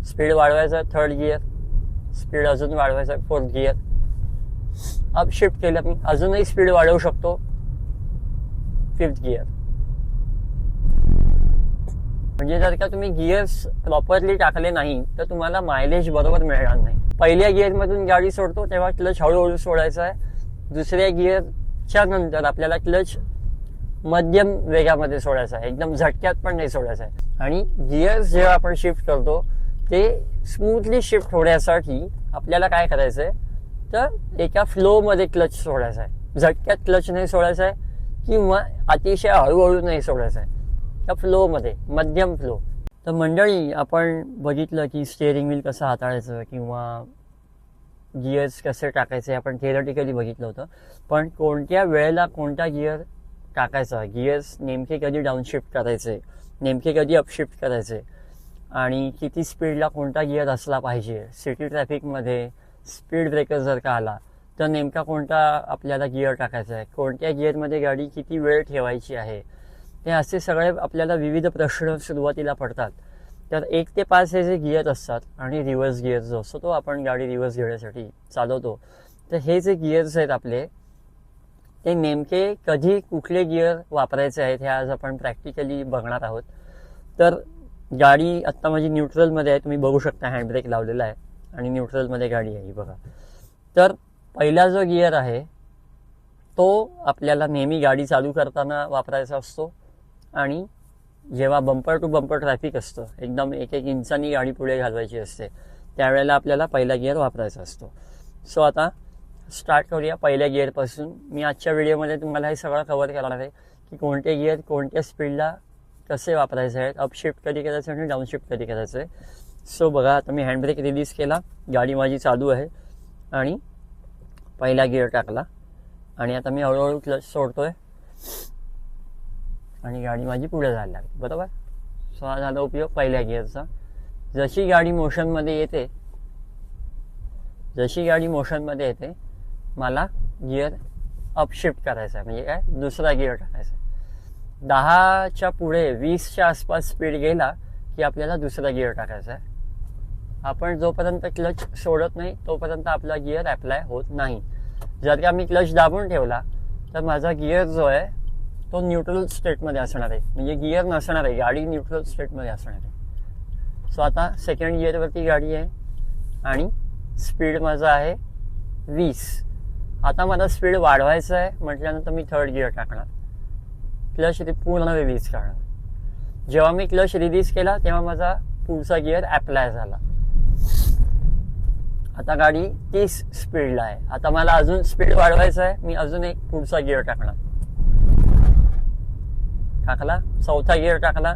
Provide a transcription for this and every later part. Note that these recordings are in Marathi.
स्पीड वाढवायचा थर्ड गिअर, स्पीड अजून वाढवायचा फोर्थ गिअर, अप शिफ्ट केलं मी अजूनही स्पीड वाढवू शकतो फिफ्थ गिअर. म्हणजे जर का तुम्ही गिअर्स प्रॉपरली टाकले नाही तर तुम्हाला मायलेज बरोबर मिळणार नाही. पहिल्या गिअरमधून गाडी सोडतो तेव्हा क्लच हळूहळू सोडायचा आहे. दुसऱ्या गिअरच्या नंतर आपल्याला क्लच मध्यम वेगामध्ये सोडायचा आहे, एकदम झटक्यात पण नाही सोडायचा आहे. आणि गिअर्स जेव्हा आपण शिफ्ट करतो ते स्मूथली शिफ्ट होण्यासाठी आपल्याला काय करायचंय तर एका फ्लो मध्ये क्लच सोडायचा आहे. झटक्यात क्लच नाही सोडायचा आहे किंवा अतिशय हळूहळू नाही सोडायचा आहे, त्या फ्लो मध्ये मध्यम फ्लो. तर मंडळी, आपण बघितलं की स्टेअरिंग व्हील कसं हाताळायचं किंवा गिअर्स कसे टाकायचे आपण थिअरटिकली बघितलं होतं. पण कोणत्या वेळेला कोणता गिअर टाकायचा, गिअर्स नेमके कधी डाऊनशिफ्ट करायचे, नेमके कधी अपशिफ्ट करायचे आणि किती स्पीडला कोणता गिअर असला पाहिजे, सिटी ट्रॅफिकमध्ये स्पीड ब्रेकर जर का आला तर नेमका कोणता आपल्याला गिअर टाकायचा आहे, कोणत्या गिअरमध्ये गाडी किती वेळ ठेवायची आहे, हे असे सगळे आपल्याला विविध प्रश्न सुरुवातीला पडतात. तर 1 ते 5 हे जे गिअर असतात आणि रिव्हर्स गिअर जो असतो तो आपण गाडी रिव्हर्स घेण्यासाठी चालवतो. तर हे जे गिअर्स आहेत आपले ते नेमके कधी कुठले गिअर वापरायचे आहेत हे आज आपण प्रॅक्टिकली बघणार आहोत. तर गाडी आत्ता माझी न्यूट्रलमध्ये आहे, तुम्ही बघू शकता हँडब्रेक लावलेला आहे आणि न्यूट्रलमध्ये गाडी आहे बघा. तर पहिला जो गिअर आहे तो आपल्याला नेहमी गाडी चालू करताना वापरायचा असतो आणि जेव्हा बंपर टू बंपर ट्रॅफिक असतं, एकदम 1-1 इंचानी गाडी पुढे घालवायची असते, त्यावेळेला आपल्याला पहिला गिअर वापरायचा असतो. सो आता स्टार्ट करूया पहिल्या गिअरपासून. मी आजच्या व्हिडिओमध्ये तुम्हाला हे सगळं कव्हर करणार आहे की कोणते गिअर कोणत्या स्पीडला कसे वापरायचे आहेत, अपशिफ्ट कधी करायचं आणि डाऊनशिफ्ट कधी करायचं आहे. सो बघा, आता मी हँडब्रेक रिलीज केला, गाडी माझी चालू आहे आणि पहिला गिअर टाकला आणि आता मी हळूहळू क्लच सोडतोय आणि गाडी माझी पुढे जायला लागली, बरोबर. सो हा झाला उपयोग पहिल्या गिअरचा. जशी गाडी मोशनमध्ये येते मला गिअर अपशिफ्ट करायचा आहे, म्हणजे काय दुसरा गिअर टाकायचा आहे. 10च्या पुढे 20च्या आसपास स्पीड गेला की आपल्याला दुसरा गिअर टाकायचा आहे. आपण जोपर्यंत क्लच सोडत नाही तोपर्यंत आपला गिअर अप्लाय होत नाही. जर का मी क्लच दाबून ठेवला तर माझा गिअर जो आहे तो न्यूट्रल स्टेटमध्ये असणार आहे, म्हणजे गिअर नसणार आहे, गाडी न्यूट्रल स्टेटमध्ये असणार आहे. सो आता सेकंड गिअरवरती गाडी आहे आणि स्पीड माझा आहे 20. आता मला स्पीड वाढवायचं आहे म्हटल्यानंतर मी थर्ड गिअर टाकणार, क्लच पूर्ण रिलीज करणार. जेव्हा मी क्लच रिलीज केला तेव्हा माझा पुढचा गिअर अप्लाय झाला. आता गाडी 30 स्पीडला आहे. आता मला अजून स्पीड वाढवायचं आहे, मी अजून एक पुढचा गिअर टाकला, चौथा गिअर टाकला.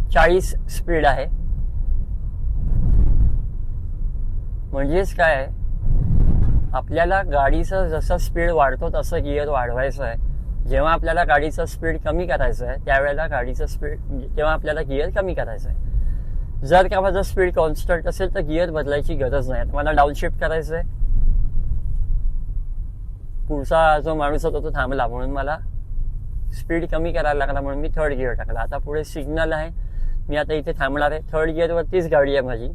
40 स्पीड आहे. म्हणजेच काय आहे, आपल्याला गाडीचा जसा स्पीड वाढतो तसं गिअर वाढवायचं आहे. जेव्हा आपल्याला गाडीचा स्पीड कमी करायचं आहे त्यावेळेला तेव्हा आपल्याला गिअर कमी करायचं आहे. जर का माझा स्पीड कॉन्स्टंट असेल तर गिअर बदलायची गरज नाही. मला डाऊनशिफ्ट करायचं आहे, पुढचा जो माणूस होता तो थांबला म्हणून मला स्पीड कमी करायला लागला म्हणून मी थर्ड गिअर टाकला. आता पुढे सिग्नल आहे, मी आता इथे थांबणार आहे. थर्ड गिअरवरतीच गाडी आहे माझी.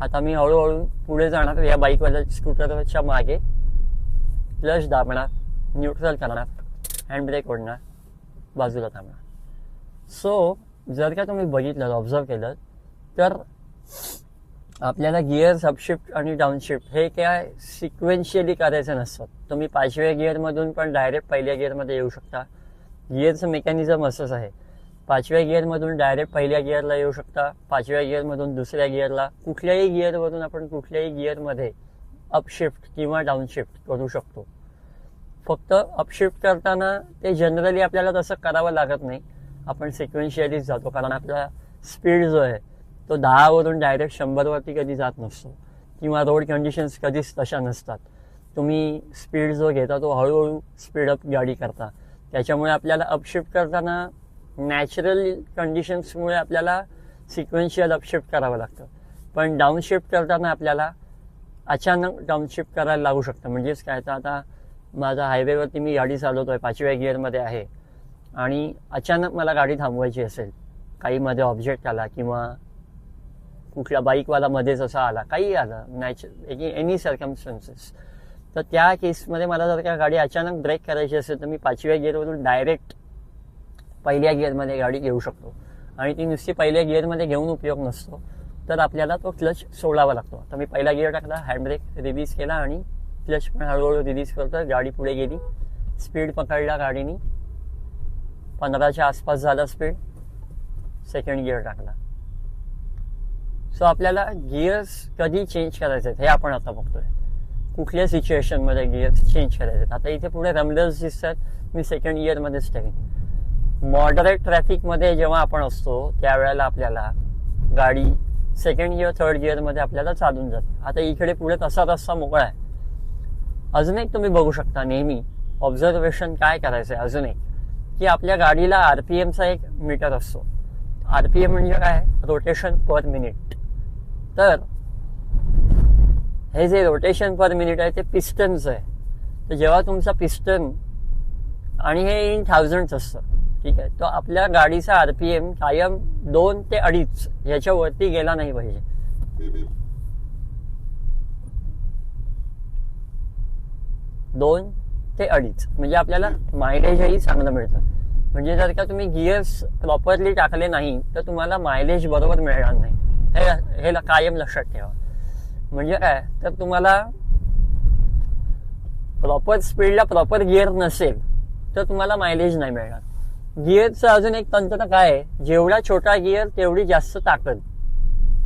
आता मी हळूहळू पुढे जाणार, या बाईकवाल्या स्कूटरच्या मागे क्लच दाबणार, न्यूट्रल करणार, हँडब्रेक ओढणार, बाजूला थांबणार. सो जर का तुम्ही बघितलं, ऑब्झर्व केलं तर आपल्याला गिअर्स अपशिफ्ट आणि डाऊनशिफ्ट हे काय सिक्वेन्शियली करायचं नसतं. तुम्ही 5व्या गिअरमधून पण डायरेक्ट पहिल्या गिअरमध्ये येऊ शकता. गिअरचं मेकॅनिझम असंच आहे. 5व्या गिअरमधून डायरेक्ट पहिल्या गिअरला येऊ शकता, 5व्या गिअरमधून दुसऱ्या गिअरला. कुठल्याही गिअरवरून आपण कुठल्याही गिअरमध्ये अपशिफ्ट किंवा डाऊनशिफ्ट करू शकतो. फक्त अपशिफ्ट करताना ते जनरली आपल्याला तसं करावं लागत नाही, आपण सिक्वेन्शियलीच जातो. कारण आपला स्पीड जो आहे तो 10वरून डायरेक्ट 100वरती कधी जात नसतो किंवा रोड कंडिशन्स कधीच तशा नसतात. तुम्ही स्पीड जो घेता तो हळूहळू स्पीडअप गाडी करता. त्याच्यामुळे आपल्याला अपशिफ्ट करताना नॅचरल कंडिशन्समुळे आपल्याला सिक्वेन्शियल अपशिफ्ट करावं लागतं. पण डाऊनशिफ्ट करताना आपल्याला अचानक डाऊनशिफ्ट करायला लागू शकतं. म्हणजेच काय, तर आता माझा हायवेवरती मी गाडी चालवतोय, 5व्या गिअरमध्ये आहे आणि अचानक मला गाडी थांबवायची असेल काही मध्ये ऑब्जेक्ट आला किंवा कुठला बाईकवाला मध्येच असा आला, काही आलं एनी सर्कमस्टन्सेस, तर त्या केसमध्ये मला जर का गाडी अचानक ब्रेक करायची असेल तर मी 5व्या गिअरवरून डायरेक्ट पहिल्या गिअरमध्ये गाडी घेऊ शकतो. आणि ती नुसती पहिल्या गिअरमध्ये घेऊन उपयोग नसतो, तर आपल्याला तो क्लच सोडावा लागतो. तर मी पहिला गिअर टाकला, हँडब्रेक रिलीज केला आणि क्लच पण हळूहळू रिलीज करतो. गाडी पुढे गेली, स्पीड पकडला गाडीने, 15च्या आसपास झाला स्पीड, सेकंड गिअर टाकला. सो आपल्याला गिअर्स कधी चेंज करायचे हे आपण आता बघतोय, कुठल्या सिच्युएशनमध्ये गिअर्स चेंज करायचे. आता इथे पुढे रमलर्स दिसतात, मी सेकंड गिअरमध्येच ठेवीन. मॉडरेट ट्रॅफिकमध्ये जेव्हा आपण असतो त्यावेळेला आपल्याला गाडी सेकंड गिअर थर्ड गिअरमध्ये आपल्याला चालून जाते. आता इकडे पुढे तसा रस्ता मोकळा आहे. अजून एक तुम्ही बघू शकता, नेहमी ऑब्झर्वेशन काय करायचं आहे अजून एक, की आपल्या गाडीला आरपीएमचा एक मीटर असतो. आरपीएम म्हणजे काय, रोटेशन पर मिनिट. तर हे जे रोटेशन पर मिनिट आहे ते पिस्टनचं आहे. तर जेव्हा तुमचा पिस्टन, आणि हे इन थाउजंड्स असतं, ठीक आहे, तो आपल्या गाडीचा आरपीएम कायम 2 ते 2.5 याच्यावरती गेला नाही पाहिजे. 2 ते 2.5 म्हणजे आपल्याला मायलेजही चांगलं मिळतं. म्हणजे जर का तुम्ही गिअर्स प्रॉपरली टाकले नाही तर तुम्हाला मायलेज बरोबर मिळणार नाही. हे कायम लक्षात ठेवा. म्हणजे काय, तर तुम्हाला प्रॉपर स्पीडला प्रॉपर गिअर नसेल तर तुम्हाला मायलेज नाही मिळणार. गिअरचं अजून एक तंत्र काय आहे, जेवढा छोटा गिअर तेवढी जास्त ताकद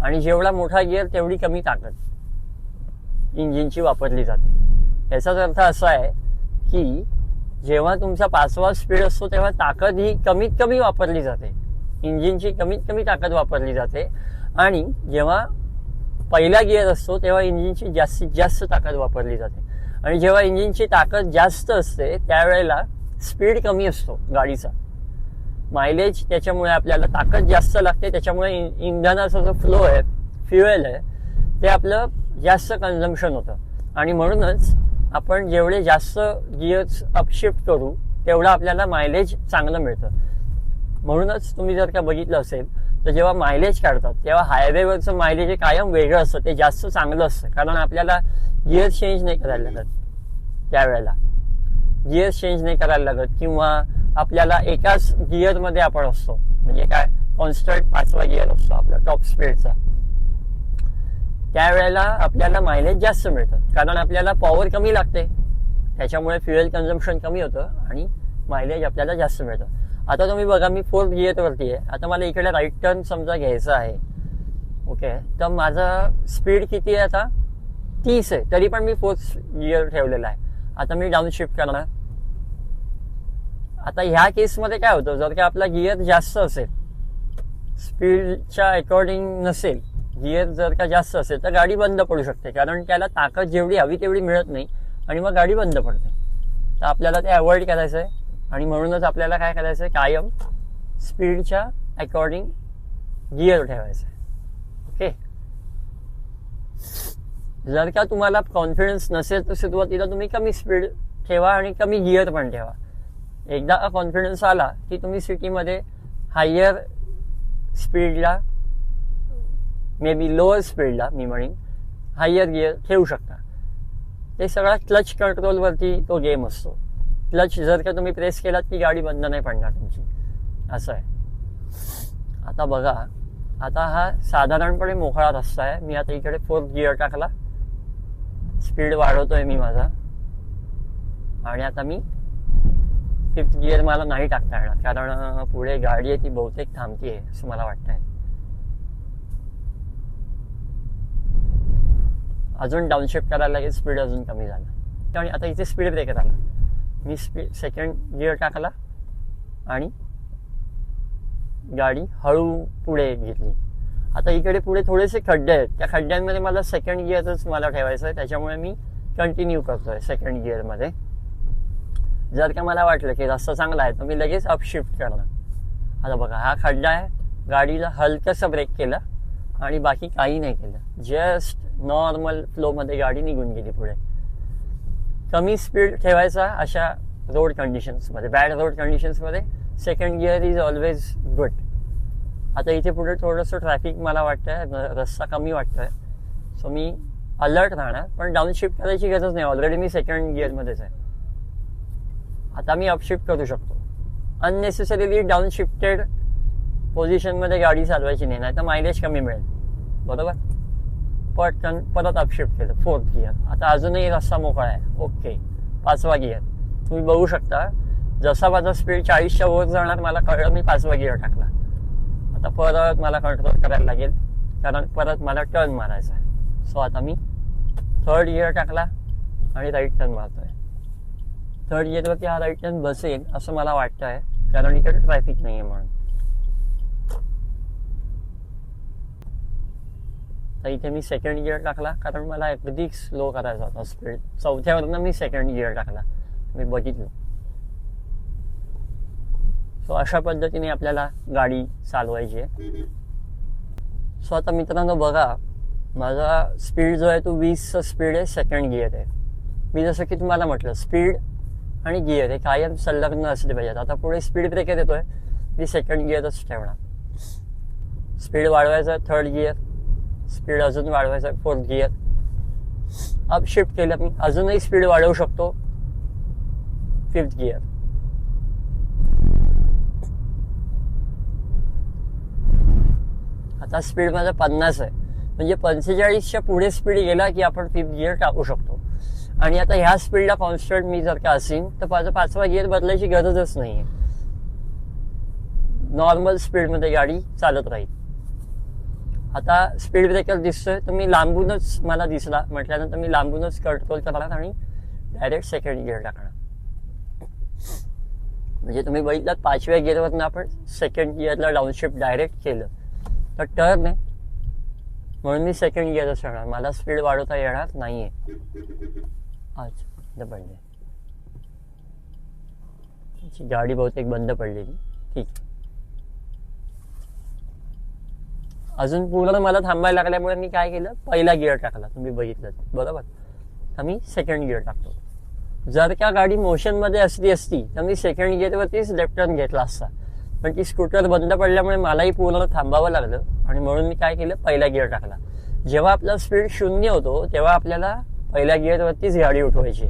आणि जेवढा मोठा गिअर तेवढी कमी ताकद इंजिनची वापरली जाते. याचाच अर्थ असा आहे की जेव्हा तुमचा 5वा स्पीड असतो तेव्हा ताकद ही कमीत कमी वापरली जाते, इंजिनची कमीत कमी ताकद वापरली जाते. आणि जेव्हा पहिला गिअर असतो तेव्हा इंजिनची जास्तीत जास्त ताकद वापरली जाते. आणि जेव्हा इंजिनची ताकद जास्त असते त्यावेळेला स्पीड कमी असतो गाडीचा. मायलेज त्याच्यामुळे आपल्याला ताकद जास्त लागते, त्याच्यामुळे इंधनाचा जो फ्लो आहे, फ्युएल आहे, ते आपलं जास्त कन्झम्पशन होतं. आणि म्हणूनच आपण जेवढे जास्त गिअर्स अपशिफ्ट करू तेवढं आपल्याला मायलेज चांगलं मिळतं. म्हणूनच तुम्ही जर का बघितलं असेल तर जेव्हा मायलेज काढतात तेव्हा हायवेवरचं मायलेज हे कायम वेगळं असतं, ते जास्त चांगलं असतं. कारण आपल्याला गिअर चेंज नाही करायला लागत, त्यावेळेला गिअर चेंज नाही करायला लागत, किंवा आपल्याला एकाच गिअरमध्ये आपण असतो. म्हणजे काय, कॉन्स्टंट 5वा गिअर असतो आपला टॉप स्पीडचा. त्यावेळेला आपल्याला मायलेज जास्त मिळतं, कारण आपल्याला पॉवर कमी लागते, त्याच्यामुळे फ्युएल कन्झम्पशन कमी होतं आणि मायलेज आपल्याला जास्त मिळतं. आता तुम्ही बघा, मी 4th गिअरवरती आहे. आता मला इकडे राईट टर्न समजा घ्यायचा आहे, ओके, तर माझा स्पीड किती आहे आता, 30 आहे, तरी पण मी 4th गिअर ठेवलेला आहे. आता मी डाऊन शिफ्ट करणार. आता ह्या केसमध्ये काय होतं, जर का आपला गिअर जास्त असेल, स्पीडच्या अकॉर्डिंग नसेल, गिअर जर का जास्त असेल तर गाडी बंद पडू शकते, कारण त्याला ताकद जेवढी हवी तेवढी मिळत नाही आणि मग गाडी बंद पडते. तर आपल्याला ते अवॉइड करायचं आहे आणि म्हणूनच आपल्याला काय करायचं आहे, कायम स्पीडच्या अकॉर्डिंग गिअर ठेवायचं आहे. ओके, जर का तुम्हाला कॉन्फिडन्स नसेल तर सुरुवातीला तुम्ही कमी स्पीड ठेवा आणि कमी गिअर पण ठेवा. एकदा कॉन्फिडन्स आला की तुम्ही सिटीमध्ये हायर स्पीडला, मे बी लोअर स्पीडला, मी म्हणेन हायर गिअर ठेवू शकता. ते सगळा क्लच कंट्रोलवरती तो गेम असतो. क्लच जर का तुम्ही प्रेस केलात की गाडी बंद नाही पडणार तुमची, असं आहे. आता बघा, आता हा साधारणपणे मोकळा रस्ता आहे. मी आता इकडे 4th गिअर टाकला, स्पीड वाढवतोय मी माझा, आणि आता मी 5th गिअर मला नाही टाकता येणार, कारण पुढे गाडी आहे ती बहुतेक थांबतीये असं मला वाटतंय. अजून डाऊनशिफ्ट करायला लागेल, स्पीड अजून कमी झाला. आणि आता इथे स्पीड ब्रेकर आला, मी सेकंड गिअर टाकला आणि गाडी हळू पुढे घेतली. आता इकडे पुढे थोडेसे खड्डे आहेत, त्या खड्ड्यांमध्ये मला सेकंड गिअरच मला ठेवायचं आहे, त्याच्यामुळे मी कंटिन्यू करतोय सेकंड गिअरमध्ये. जर का मला वाटलं की रस्ता चांगला आहे तर मी लगेच अपशिफ्ट करणार. आता बघा, हा खड्डा आहे, गाडीला हलकंसं ब्रेक केलं आणि बाकी काही नाही केलं, जस्ट नॉर्मल फ्लोमध्ये गाडी निघून गेली पुढे. कमी स्पीड ठेवायचा अशा रोड कंडिशन्समध्ये, बॅड रोड कंडिशन्समध्ये second gear is always good. आता इथे पुढे थोडंसं ट्रॅफिक मला वाटतंय, रस्ता कमी वाटतोय, सो मी अलर्ट राहणार. पण डाऊन शिफ्ट करायची गरज नाही, ऑलरेडी मी सेकंड गिअरमध्येच आहे. आता मी अपशिफ्ट करू शकतो. अननेसेसरीली डाऊन शिफ्टेड पोझिशनमध्ये गाडी चालवायची नाही, तर मायलेज कमी मिळेल. बरोबर. पटकन परत अपशिफ्ट केलं, 4th गिअर. आता अजूनही रस्ता मोकळा आहे, ओके. 5वा गिअर. तुम्ही बघू शकता जसा माझा स्पीड 40च्या वर जाणार मला कळलं, मी 5वा गिअर टाकला. आता परत मला कंट्रोल करायला लागेल, कारण परत मला टर्न मारायचा आहे. सो आता मी 3rd गिअर टाकला आणि राईट टर्न मारतोय. 3rd गिअरवरती हा राईट टर्न बसेल असं मला वाटतं आहे, कारण इकडे ट्रॅफिक नाही आहे म्हणून. तर इथे मी 2nd गिअर टाकला, कारण मला अगदी स्लो करायचा होता स्पीड. 4थ्यावरनं मी 2nd गिअर टाकला, मी बघितलं. सो अशा पद्धतीने आपल्याला गाडी चालवायची आहे. सो आता मित्रांनो बघा, माझा स्पीड जो आहे तो 20चा स्पीड आहे, 2nd गिअर आहे. मी जसं की तुम्हाला म्हटलं, स्पीड आणि गिअर हे कायम संलग्न असले पाहिजेत. आता पुढे स्पीड ब्रेकर येतोय, मी 2nd गिअरच ठेवणार. स्पीड वाढवायचं 3rd गिअर, स्पीड अजून वाढवायचं 4th गिअर. अपशिफ्ट केलं मी, अजूनही स्पीड वाढवू शकतो, 5th गिअर. आता स्पीड माझा 50 आहे, म्हणजे 45च्या पुढे स्पीड गेला की आपण 5th गिअर टाकू शकतो. आणि आता ह्या स्पीडला कॉन्स्टंट मी जर का असेल तर माझा 5वा गिअर बदलायची गरजच नाहीये. नॉर्मल स्पीडमध्ये गाडी चालत राहील. आता स्पीड ब्रेकर दिसतोय, तर मी लांबूनच मला दिसला म्हटल्यानंतर मी लांबूनच कंट्रोल करणार आणि डायरेक्ट 2nd गिअर टाकणार. म्हणजे तुम्ही बघितलात 5व्या गिअरवरनं आपण 2nd गिअरला डाऊनशिफ्ट डायरेक्ट केलं, तर टर्न आहे म्हणून मी 2nd गिअरच ठेवणार. मला स्पीड वाढवता येणार नाहीये. अच्छा, बंद पडली गाडी, बहुतेक बंद पडलेली. ठीक. अजून पूर्ण मला थांबायला लागल्यामुळे मी काय केलं, पहिला गिअर टाकला. तुम्ही बघितलं बरोबर. तर मी 2nd गिअर टाकतो. जर का गाडी मोशनमध्ये असती तर मी 2nd गिअरवरतीच लेफ्ट टर्न घेतला असता, पण ती स्कूटर बंद पडल्यामुळे मलाही पूर्ण थांबावं लागलं आणि म्हणून मी काय केलं, पहिला गिअर टाकला. जेव्हा आपला स्पीड 0 होतो तेव्हा आपल्याला पहिल्या गिअरवरतीच गाडी उठवायची.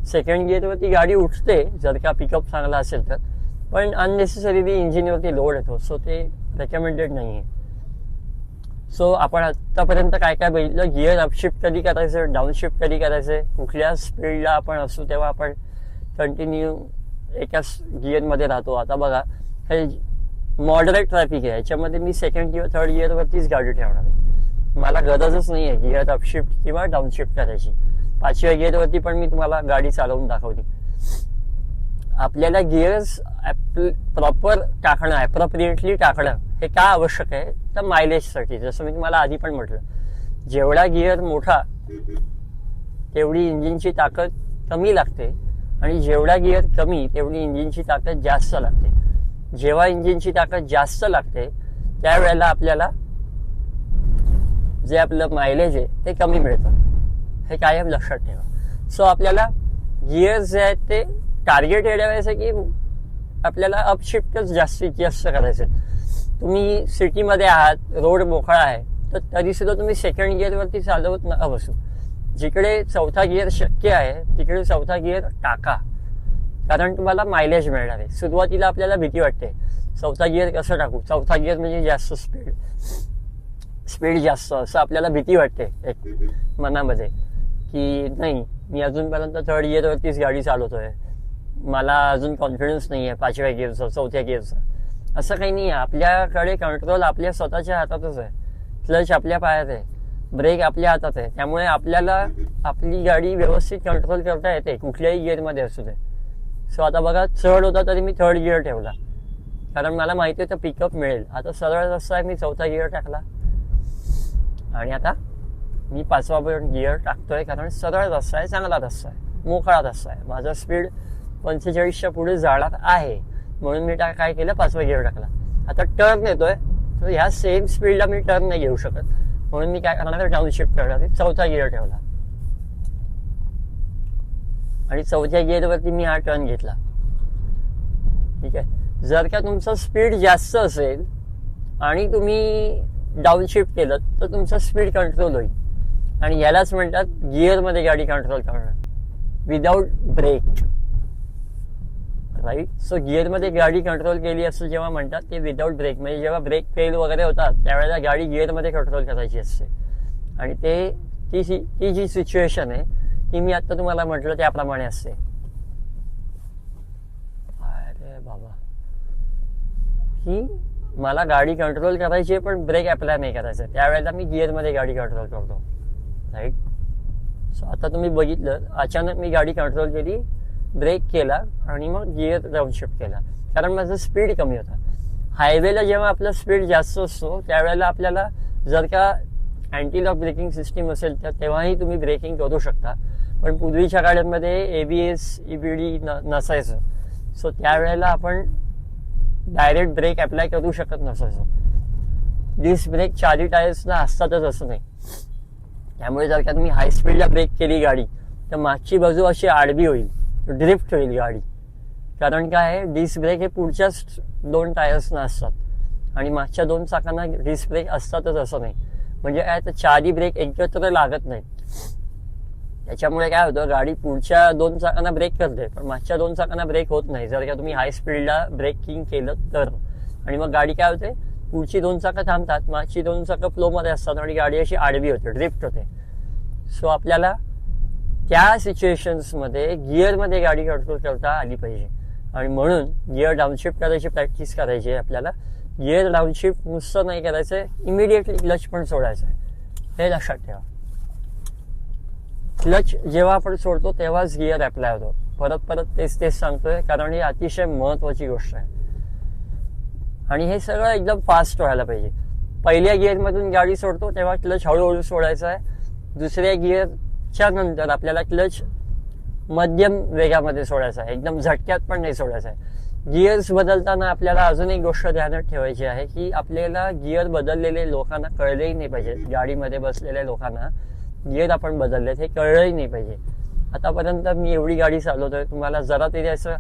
2nd गिअरवरती गाडी उठते जर का पिकअप चांगला असेल तर, पण अननेसेसरीली इंजिनवरती लोड येतो, सो ते रेकमेंडेड नाही आहे. सो आपण आतापर्यंत काय काय बघितलं, गिअर अपशिफ्ट कधी करायचं, डाऊनशिफ्ट कधी करायचं, कुठल्या स्पीडला आपण असू तेव्हा आपण कंटिन्यू एकाच गिअरमध्ये राहतो. आता बघा, हे मॉडरेट ट्रॅफिक आहे, याच्यामध्ये मी 2nd किंवा 3rd गिअरवरतीच गाडी ठेवणार आहे. मला गरजच नाही आहे गिअर अपशिफ्ट किंवा डाऊनशिफ्ट करायची. 5व्या गिअरवरती पण मी तुम्हाला गाडी चालवून दाखवली. आपल्याला गिअर्स प्रॉपर टाकणं, ॲप्रोप्रिएटली टाकणं हे का आवश्यक आहे, तर मायलेजसाठी. जसं मी तुम्हाला आधी पण म्हटलं, जेवढा गिअर मोठा तेवढी इंजिनची ताकद कमी लागते आणि जेवढा गिअर कमी तेवढी इंजिनची ताकद जास्त लागते. जेव्हा इंजिनची ताकद जास्त लागते त्यावेळेला आपल्याला जे आपलं मायलेज आहे ते कमी मिळतं, हे कायम लक्षात ठेवा. सो आपल्याला गिअर्स जे आहेत ते टार्गेटेड आहे की आपल्याला अपशिफ्टच जास्तीत जास्त करायचे. तुम्ही सिटीमध्ये आहात, रोड मोकळा आहे, तर तरी सुद्धा तुम्ही 2nd गिअरवरती चालवत नका बसू. जिकडे 4था गिअर शक्य आहे तिकडे 4था गिअर टाका, कारण तुम्हाला मायलेज मिळणार आहे. सुरुवातीला आपल्याला भीती वाटते, 4था गिअर कसं टाकू, 4था गिअर म्हणजे जास्त स्पीड जास्त, असं आपल्याला भीती वाटते एक मनामध्ये, की नाही मी अजूनपर्यंत 3rd गिअरवरतीच गाडी चालवतोय, मला अजून कॉन्फिडन्स नाही आहे 5व्या गिअरचा, 4थ्या गिअरचा. असं काही नाही आहे. आपल्याकडे कंट्रोल आपल्या स्वतःच्या हातातच आहे. क्लच आपल्या पायात आहे, ब्रेक आपल्या हातात आहे. त्यामुळे आपल्याला आपली गाडी व्यवस्थित कंट्रोल करता येते कुठल्याही गिअरमध्ये असू दे. सो आता बघा, चढ होता तरी मी 3rd गिअर ठेवला, कारण मला माहिती होतं पिकअप मिळेल. आता सरळ रस्ता आहे, मी 4था गिअर टाकला आणि आता मी 5वा गिअर टाकतोय, कारण सरळ रस्ता आहे, चांगला रस्ता आहे, मोकळा रस्ता आहे. माझा स्पीड 45च्या पुढे जाणार आहे म्हणून मी काय केलं, 5वा गिअर टाकला. आता टर्न येतोय, तर ह्या सेम स्पीडला मी टर्न नाही घेऊ शकत, म्हणून मी काय करणार, डाऊनशिफ्ट करणार, 4था गिअर ठेवला आणि 4थ्या गिअरवरती मी हा टर्न घेतला. ठीक आहे. जर का तुमचा स्पीड जास्त असेल आणि तुम्ही डाऊनशिफ्ट केलं तर तुमचं स्पीड कंट्रोल होईल. आणि यालाच म्हणतात गिअरमध्ये गाडी कंट्रोल करणं विदाऊट ब्रेक, राईट. सो गिअरमध्ये गाडी कंट्रोल केली असं जेव्हा म्हणतात ते विदाऊट ब्रेक, म्हणजे जेव्हा ब्रेक फेल वगैरे होतात त्यावेळेला गाडी गिअरमध्ये कंट्रोल करायची असते. आणि ती जी सिच्युएशन आहे ती मी आता तुम्हाला म्हटलं त्याप्रमाणे असते. अरे बाबा, की मला गाडी कंट्रोल करायची आहे पण ब्रेक अप्लाय नाही करायचं, त्यावेळेला मी गिअरमध्ये गाडी कंट्रोल करतो, राईट. सो आता तुम्ही बघितलं, अचानक मी गाडी कंट्रोल केली, ब्रेक केला आणि मग गिअर डाऊनशिफ्ट केला, कारण माझं स्पीड कमी होता. हायवेला जेव्हा आपलं स्पीड जास्त असतो त्यावेळेला आपल्याला जर का अँटी लॉक ब्रेकिंग सिस्टीम असेल तर तेव्हाही तुम्ही ब्रेकिंग करू शकता. पण पूर्वीच्या काळामध्ये ABS EBD नसायचं, सो त्यावेळेला आपण डायरेक्ट ब्रेक अप्लाय करू शकत नसायचो. डिस्क ब्रेक चारी टायर्सना असतातच असं नाही. त्यामुळे जर का तुम्ही हाय स्पीडला ब्रेक केली गाडी तर मागची बाजू अशी आडवी होईल, ड्रिफ्ट होईल गाडी. कारण काय आहे, डिस्क ब्रेक हे पुढच्याच 2 टायर्सना असतात आणि मागच्या 2 चाकांना डिस्क ब्रेक असतातच असं नाही. म्हणजे काय, तर चारी ब्रेक एकत्र लागत नाहीत. त्याच्यामुळे काय होतं, गाडी पुढच्या 2 चाकांना ब्रेक करते पण मागच्या 2 चाकांना ब्रेक होत नाही जर का तुम्ही हाय स्पीडला ब्रेकिंग केलं तर. आणि मग गाडी काय होते, पुढची 2 चाकं थांबतात, मागची 2 चाकं फ्लोमध्ये असतात आणि गाडी अशी आडवी होते, ड्रिफ्ट होते. सो आपल्याला त्या सिच्युएशन्समध्ये गिअरमध्ये गाडी कंट्रोल करता आली पाहिजे. आणि म्हणून गिअर डाऊनशिफ्ट करायची प्रॅक्टिस करायची आहे आपल्याला. गिअर डाऊनशिफ्ट नुसतं नाही करायचं आहे, इमिडिएटली क्लच पण सोडायचं आहे, हे लक्षात ठेवा. क्लच जेव्हा आपण सोडतो तेव्हाच गिअर अप्लाय होतो. परत तेच सांगतोय, कारण ही अतिशय महत्वाची गोष्ट आहे. आणि हे सगळं एकदम फास्ट व्हायला पाहिजे. पहिल्या गिअरमधून गाडी सोडतो तेव्हा क्लच हळूहळू सोडायचा आहे. दुसऱ्या गिअरच्या नंतर आपल्याला क्लच मध्यम वेगामध्ये सोडायचा आहे, एकदम झटक्यात पण नाही सोडायचा आहे. गिअर्स बदलताना आपल्याला अजून एक गोष्ट ध्यानात ठेवायची आहे की आपल्याला गिअर बदललेले लोकांना कळलेही नाही पाहिजे. गाडीमध्ये बसलेल्या लोकांना गिअर आपण बदललेत हे कळलंही नाही पाहिजे. आतापर्यंत मी एवढी गाडी चालवतोय, तुम्हाला जरा तरी असं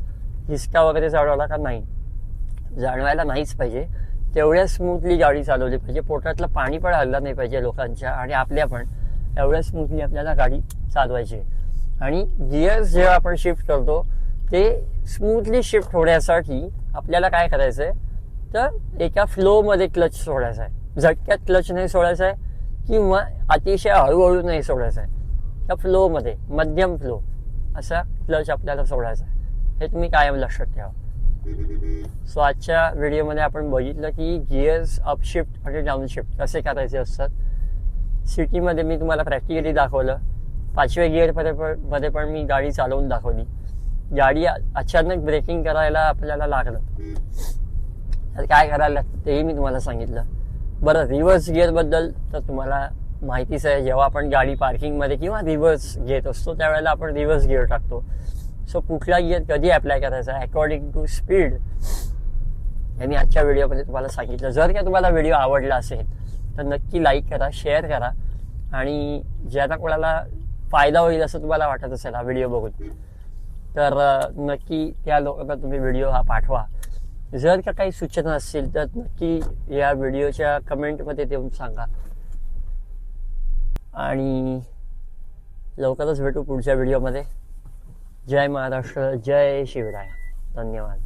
हिसका वगैरे जाणवला का? नाही, जाणवायला नाहीच पाहिजे. तेवढ्या स्मूथली गाडी चालवली पाहिजे, पोटातलं पाणी पण हल्लं नाही पाहिजे लोकांच्या आणि आपल्या पण. एवढ्या स्मूथली आपल्याला गाडी चालवायची. आणि गिअर्स जेव्हा आपण शिफ्ट करतो ते स्मूथली शिफ्ट होण्यासाठी आपल्याला काय करायचंय, तर एका फ्लोमध्ये क्लच सोडायचा आहे. झटक्यात क्लच नाही सोडायचा आहे किंवा अतिशय हळूहळू नाही सोडायचा आहे. त्या फ्लोमध्ये, मध्यम फ्लो असा क्लच आपल्याला सोडायचा आहे. हे तुम्ही कायम लक्षात ठेवा. सो आजच्या व्हिडिओमध्ये आपण बघितलं की गिअर्स अपशिफ्ट आणि डाऊनशिफ्ट कसे करायचे असतात. सिटीमध्ये मी तुम्हाला प्रॅक्टिकली दाखवलं. 5व्या गिअरमध्ये पण मी गाडी चालवून दाखवली. गाडी अचानक ब्रेकिंग करायला आपल्याला लागलं तर काय करायला लागतं तेही मी तुम्हाला सांगितलं. बरं, रिव्हर्स गिअरबद्दल तर तुम्हाला माहितीच आहे. जेव्हा आपण गाडी पार्किंगमध्ये किंवा रिव्हर्स घेत असतो त्यावेळेला आपण रिव्हर्स गिअर टाकतो. सो कुठला गिअर कधी अप्लाय करायचा अकॉर्डिंग टू स्पीड हे मी आजच्या व्हिडिओमध्ये तुम्हाला सांगितलं. जर का तुम्हाला व्हिडिओ आवडला असेल तर नक्की लाईक करा, शेअर करा आणि ज्यांना कोणाला फायदा होईल असं तुम्हाला वाटत असेल हा व्हिडिओ बघून तर नक्की त्या लोकांना तुम्ही व्हिडिओ हा पाठवा. जर का काही सूचना असतील तर नक्की या व्हिडिओच्या कमेंटमध्ये देऊन सांगा. आणि लवकरच भेटू पुढच्या व्हिडिओमध्ये. जय महाराष्ट्र, जय शिवराय. धन्यवाद.